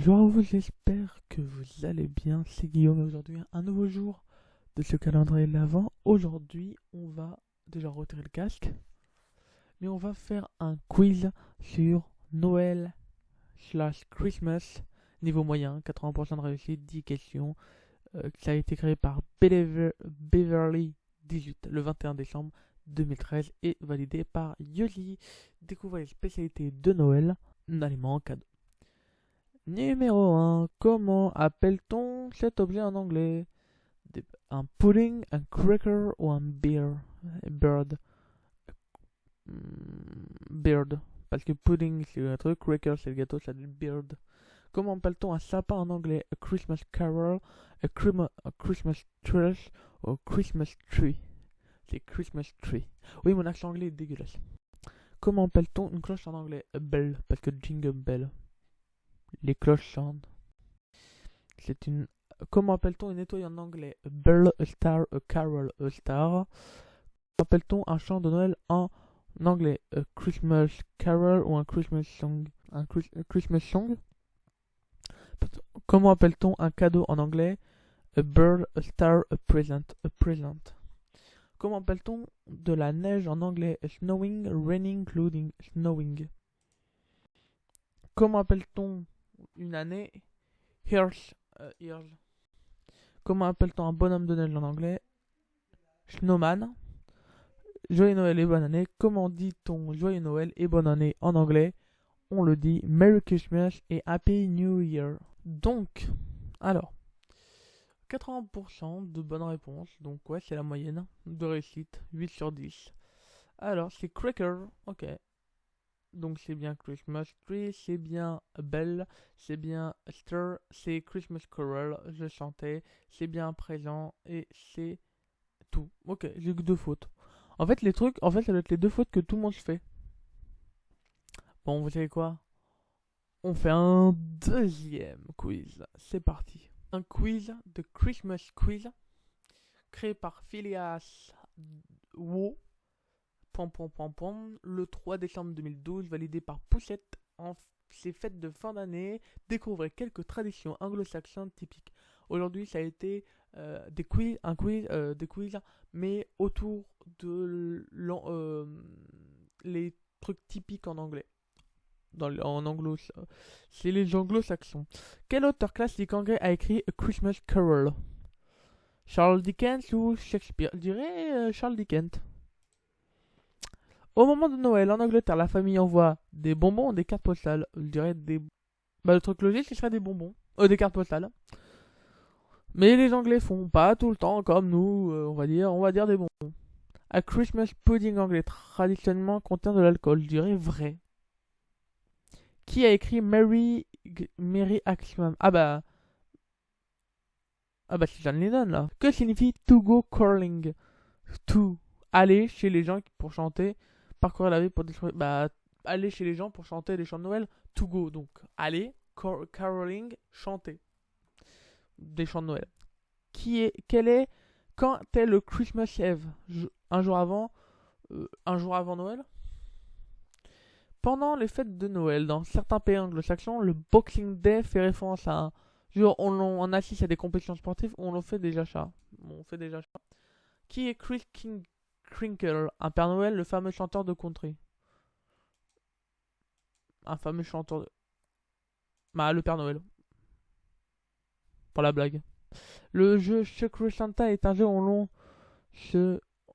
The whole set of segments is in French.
Bonjour à vous, j'espère que vous allez bien. C'est Guillaume et aujourd'hui un nouveau jour de ce calendrier de l'Avent. Aujourd'hui, on va déjà retirer le casque, mais on va faire un quiz sur Noël slash Christmas, niveau moyen, 80% de réussite, 10 questions. Ça a été créé par Beverly 18 le 21 décembre 2013 et validé par Yoli. Découvrez les spécialités de Noël, un aliment en cadeau. Numéro 1. Comment appelle-t-on cet objet en anglais? Un pudding, un cracker ou un bird? Bird. Parce que pudding c'est le truc, cracker c'est le gâteau, ça dit bird. Comment appelle-t-on un sapin en anglais? A Christmas carol, a Christmas tree ou a Christmas tree? C'est Christmas tree. Oui, mon accent anglais est dégueulasse. Comment appelle-t-on une cloche en anglais? A bell, parce que jingle bell. Les cloches chantent. C'est une. Comment appelle-t-on une étoile en anglais? A bell, a star, a carol, a star. Comment appelle-t-on un chant de Noël en anglais? A Christmas carol ou un Christmas song? Un Christmas song. Comment appelle-t-on un cadeau en anglais? A bird, a star, a present, a present. Comment appelle-t-on de la neige en anglais? A snowing, raining, clouding, snowing. Comment appelle-t-on une année? Years, years. Comment appelle-t-on un bonhomme de neige en anglais? Snowman. Joyeux Noël et bonne année. Comment dit-on Joyeux Noël et bonne année en anglais? On le dit Merry Christmas et Happy New Year. Donc, alors, 80% de bonnes réponses. Donc, ouais, c'est la moyenne de réussite. 8 sur 10. Alors, c'est Cracker. Ok. Donc, c'est bien Christmas Tree. C'est bien Bell. C'est bien Stir. C'est Christmas Carol. Je chantais. C'est bien Présent. Et c'est tout. Ok, j'ai que 2 fautes. En fait, ça doit être les 2 fautes que tout le monde se fait. Bon, vous savez quoi? On fait un deuxième quiz. C'est parti. Un quiz de Christmas Quiz créé par Phileas Wu. Le 3 décembre 2012, validé par Poussette en ses fêtes de fin d'année. Découvrez quelques traditions anglo-saxonnes typiques. Aujourd'hui, ça a été des quiz, des quiz, mais autour de les trucs typiques en anglais. En anglo, c'est les anglo-saxons. Quel auteur classique anglais a écrit A Christmas Carol? Charles Dickens ou Shakespeare? Je dirais Charles Dickens. Au moment de Noël, en Angleterre, la famille envoie des bonbons ou des cartes postales. Je dirais des. Bah, le truc logique, ce serait des bonbons. Des cartes postales. Mais les Anglais font pas tout le temps comme nous, on va dire des bonbons. A Christmas pudding anglais traditionnellement contient de l'alcool. Je dirais vrai. Qui a écrit Mary Axman? Ah bah c'est John Lennon là. Que signifie to go curling? To aller chez les gens pour chanter, parcourir la ville pour détruire. Bah aller chez les gens pour chanter des chants de Noël. To go donc aller, caroling, chanter des chants de Noël. Quand est le Christmas Eve? Un jour avant Noël? Pendant les fêtes de Noël, dans certains pays anglo-saxons, le Boxing Day fait référence à un jour où on assiste à des compétitions sportives où on fait des achats. Qui est Chris Kringle, un Père Noël, le fameux chanteur de country? Un fameux chanteur de. Bah, le Père Noël. Pour la blague. Le jeu Secret Santa est un jeu où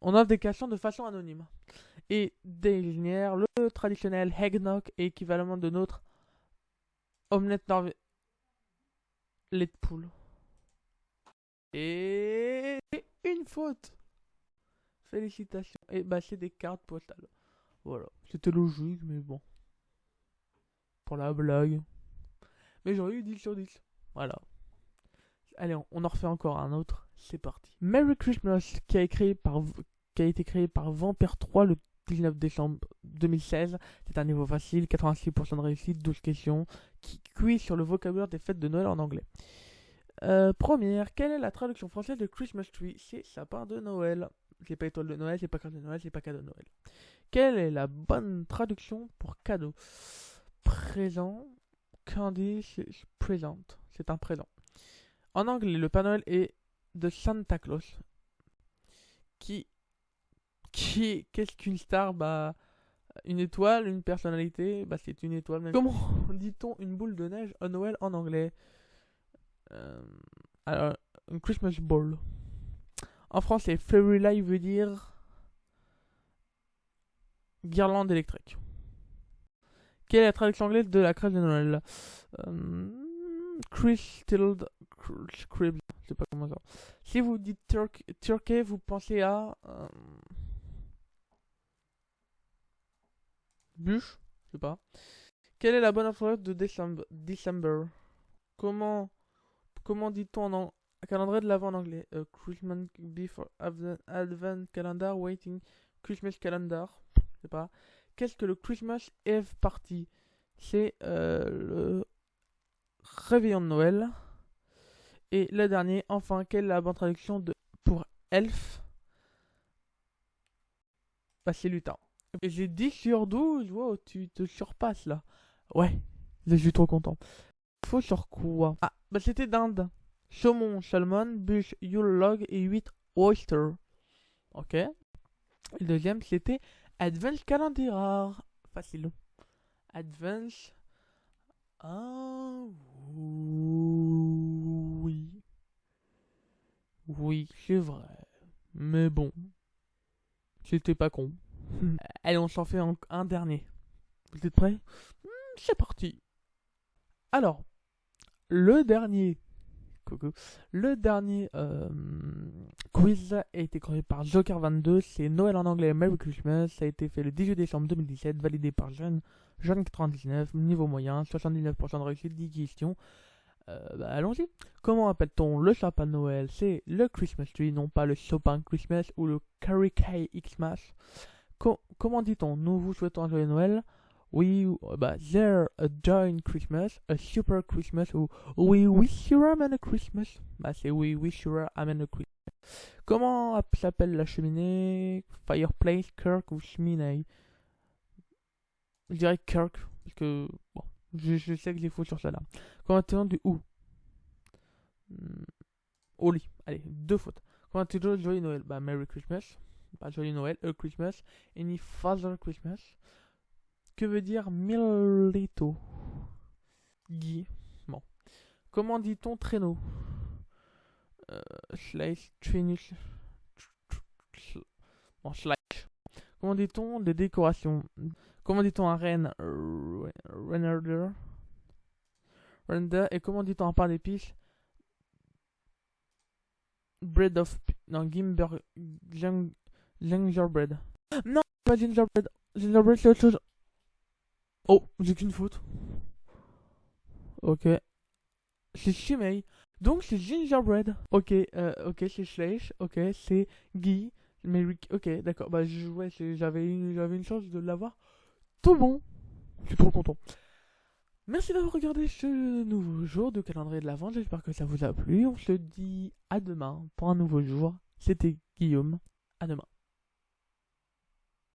on offre des questions de façon anonyme. Et dernière, le traditionnel eggnog est équivalent de notre omelette norvégienne. Lait de poule. Et une faute. Félicitations. Et bah c'est des cartes postales. Voilà. C'était logique, mais bon. Pour la blague. Mais j'aurais eu 10 sur 10. Voilà. Allez, on en refait encore un autre. C'est parti. Merry Christmas, qui a été créé par Vampire 3 le 19 décembre 2016. C'est un niveau facile, 86% de réussite, 12 questions. Qui quiz sur le vocabulaire des fêtes de Noël en anglais. Première, quelle est la traduction française de Christmas Tree? C'est sapin de Noël. C'est pas étoile de Noël, c'est pas carte de Noël, c'est pas cadeau de Noël. Quelle est la bonne traduction pour cadeau? Présent, candy, c'est present. C'est un présent. En anglais, le Père Noël est de Santa Claus. Qu'est-ce qu'une star? Bah, une étoile, une personnalité, bah c'est une étoile. Même. Comment dit-on une boule de neige à Noël en anglais? Alors, une Christmas ball. En français, fairy light veut dire guirlande électrique. Quelle est la traduction anglaise de la crèche de Noël? Crystal Crib, je sais pas comment ça. Si vous dites turkey, vous pensez à bûche, je sais pas. Quelle est la bonne alphabet de December? Comment dit-on en calendrier de l'avant en anglais? Christmas before Advent calendar, waiting Christmas calendar, je sais pas. Qu'est-ce que le Christmas Eve party? C'est le réveillon de Noël. Et le dernier, enfin, quelle est la bonne traduction pour elf? Bah, c'est lutin. Et j'ai 10 sur 12. Wow, tu te surpasses là. Ouais, je suis trop content. Faut sur quoi? Ah, bah c'était dinde. Saumon, salmon, bûche, yule log et 8 oyster. Ok. Et le deuxième, c'était Advance Calendar. Facile. Advance. Ah, oui. Oui, c'est vrai. Mais bon. C'était pas con. Allez, on s'en fait un dernier. Vous êtes prêts? C'est parti. Alors, le dernier. Coucou. Le dernier quiz a été créé par Joker22. C'est Noël en anglais, Merry Christmas. Ça a été fait le 18 décembre 2017. Validé par Jeanne99. Niveau moyen, 79% de réussite, 10 questions. Bah, allons-y. Comment appelle-t-on le sapin de Noël? C'est le Christmas tree, non pas le sapin Christmas ou le Carrie K Xmas. Comment dit-on? Nous vous souhaitons un joyeux Noël. There a joy in Christmas, a super Christmas, ou we wish you a Merry Christmas. Bah, c'est we wish you a Merry Christmas. Comment s'appelle la cheminée? Fireplace, Kirk ou cheminée? Je dirais Kirk, parce que, bon, je sais que j'ai faux sur ça là. Comment dit-on du ou? Au lit. Allez, 2 fautes. Comment dit-on joyeux Noël? Bah, Merry Christmas. Pas joyeux Noël, a Christmas. Any Father Christmas. Que veut dire Milito? Guy. Bon. Comment dit-on traîneau? Slice, finish. Bon, slice. Comment dit-on des décorations? Comment dit-on un renne? Render. Et comment dit-on un pain d'épices? Bread of. Non, gingerbread. Non, pas gingerbread. Gingerbread, c'est autre chose. Oh, j'ai qu'une faute. Ok. C'est Chimay. Donc c'est gingerbread. Ok, c'est Slash. Ok, c'est Guy. Merrick. Ok, d'accord. Bah, j'avais une chance de l'avoir. Tout bon. Je suis trop content. Merci d'avoir regardé ce nouveau jour de calendrier de l'Avent. J'espère que ça vous a plu. On se dit à demain pour un nouveau jour. C'était Guillaume. À demain.